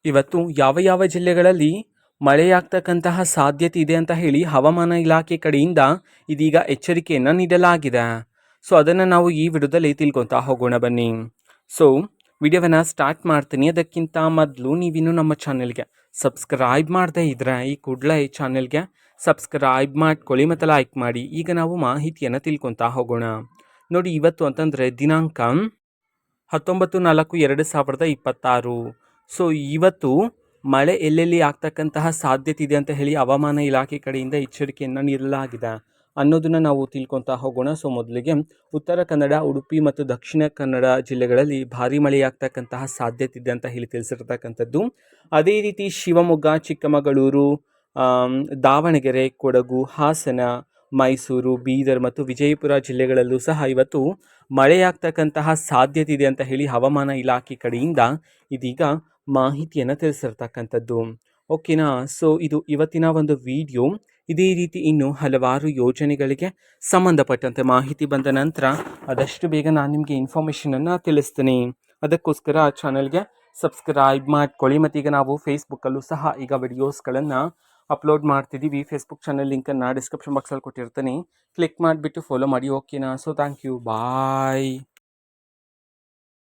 ಇವತ್ತು ಯಾವ ಯಾವ ಜಿಲ್ಲೆಗಳಲ್ಲಿ ಮಳೆಯಾಗ್ತಕ್ಕಂತಹ ಸಾಧ್ಯತೆ ಇದೆ ಅಂತ ಹೇಳಿ ಹವಾಮಾನ ಇಲಾಖೆ ಕಡೆಯಿಂದ ಇದೀಗ ಎಚ್ಚರಿಕೆಯನ್ನು ನೀಡಲಾಗಿದೆ. ಸೊ ಅದನ್ನು ನಾವು ಈ ವಿಡಿಯೋದಲ್ಲಿ ತಿಳ್ಕೊತಾ ಹೋಗೋಣ ಬನ್ನಿ. ಸೊ ವಿಡಿಯೋವನ್ನು ಸ್ಟಾರ್ಟ್ ಮಾಡ್ತೀನಿ. ಅದಕ್ಕಿಂತ ಮೊದಲು ನೀವಿನ್ನು ನಮ್ಮ ಚಾನೆಲ್ಗೆ ಸಬ್ಸ್ಕ್ರೈಬ್ ಮಾಡದೇ ಇದ್ರೆ ಈ ಕೂಡಲೇ ಈ ಚಾನೆಲ್ಗೆ ಸಬ್ಸ್ಕ್ರೈಬ್ ಮಾಡ್ಕೊಳ್ಳಿ ಮತ್ತು ಲೈಕ್ ಮಾಡಿ. ಈಗ ನಾವು ಮಾಹಿತಿಯನ್ನು ತಿಳ್ಕೊತಾ ಹೋಗೋಣ. ನೋಡಿ, ಇವತ್ತು ಅಂತಂದರೆ ದಿನಾಂಕ 19/4/2026. ಸೊ ಇವತ್ತು ಮಳೆ ಎಲ್ಲೆಲ್ಲಿ ಆಗ್ತಕ್ಕಂತಹ ಸಾಧ್ಯತೆ ಇದೆ ಅಂತ ಹೇಳಿ ಹವಾಮಾನ ಇಲಾಖೆ ಕಡೆಯಿಂದ ಎಚ್ಚರಿಕೆಯನ್ನು ನೀಡಲಾಗಿದೆ ಅನ್ನೋದನ್ನು ನಾವು ತಿಳ್ಕೊತಾ ಹೋಗೋಣ. ಸೊ ಮೊದಲಿಗೆ ಉತ್ತರ ಕನ್ನಡ, ಉಡುಪಿ ಮತ್ತು ದಕ್ಷಿಣ ಕನ್ನಡ ಜಿಲ್ಲೆಗಳಲ್ಲಿ ಭಾರಿ ಮಳೆಯಾಗ್ತಕ್ಕಂತಹ ಸಾಧ್ಯತೆ ಇದೆ ಅಂತ ಹೇಳಿ ತಿಳಿಸಿರ್ತಕ್ಕಂಥದ್ದು. ಅದೇ ರೀತಿ ಶಿವಮೊಗ್ಗ, ಚಿಕ್ಕಮಗಳೂರು, ದಾವಣಗೆರೆ, ಕೊಡಗು, ಹಾಸನ, ಮೈಸೂರು, ಬೀದರ್ ಮತ್ತು ವಿಜಯಪುರ ಜಿಲ್ಲೆಗಳಲ್ಲೂ ಸಹ ಇವತ್ತು ಮಳೆಯಾಗ್ತಕ್ಕಂತಹ ಸಾಧ್ಯತೆ ಇದೆ ಅಂತ ಹೇಳಿ ಹವಾಮಾನ ಇಲಾಖೆ ಕಡೆಯಿಂದ ಇದೀಗ ಮಾಹಿತಿಯನ್ನು ತಿಳಿಸಿರ್ತಕ್ಕಂಥದ್ದು. ಓಕೆನಾ. ಸೊ ಇದು ಇವತ್ತಿನ ಒಂದು ವಿಡಿಯೋ. ಇದೇ ರೀತಿ ಇನ್ನು ಹಲವಾರು ಯೋಜನೆಗಳಿಗೆ ಸಂಬಂಧಪಟ್ಟಂತೆ ಮಾಹಿತಿ ಬಂದ ನಂತರ ಆದಷ್ಟು ಬೇಗ ನಾನು ನಿಮಗೆ ಇನ್ಫಾರ್ಮೇಷನನ್ನು ತಿಳಿಸ್ತೀನಿ. ಅದಕ್ಕೋಸ್ಕರ ಚಾನಲ್ಗೆ ಸಬ್ಸ್ಕ್ರೈಬ್ ಮಾಡ್ಕೊಳ್ಳಿ. ಮತ್ತು ಈಗ ನಾವು ಫೇಸ್ಬುಕ್ಕಲ್ಲೂ ಸಹ ಈಗ ವಿಡಿಯೋಸ್ಗಳನ್ನು ಅಪ್ಲೋಡ್ ಮಾಡ್ತಿದ್ದೀವಿ. ಫೇಸ್ಬುಕ್ ಚಾನಲ್ ಲಿಂಕನ್ನು ಡಿಸ್ಕ್ರಿಪ್ಷನ್ ಬಾಕ್ಸಲ್ಲಿ ಕೊಟ್ಟಿರ್ತೀನಿ. ಕ್ಲಿಕ್ ಮಾಡಿಬಿಟ್ಟು ಫಾಲೋ ಮಾಡಿ. ಓಕೆನಾ. So thank you, bye.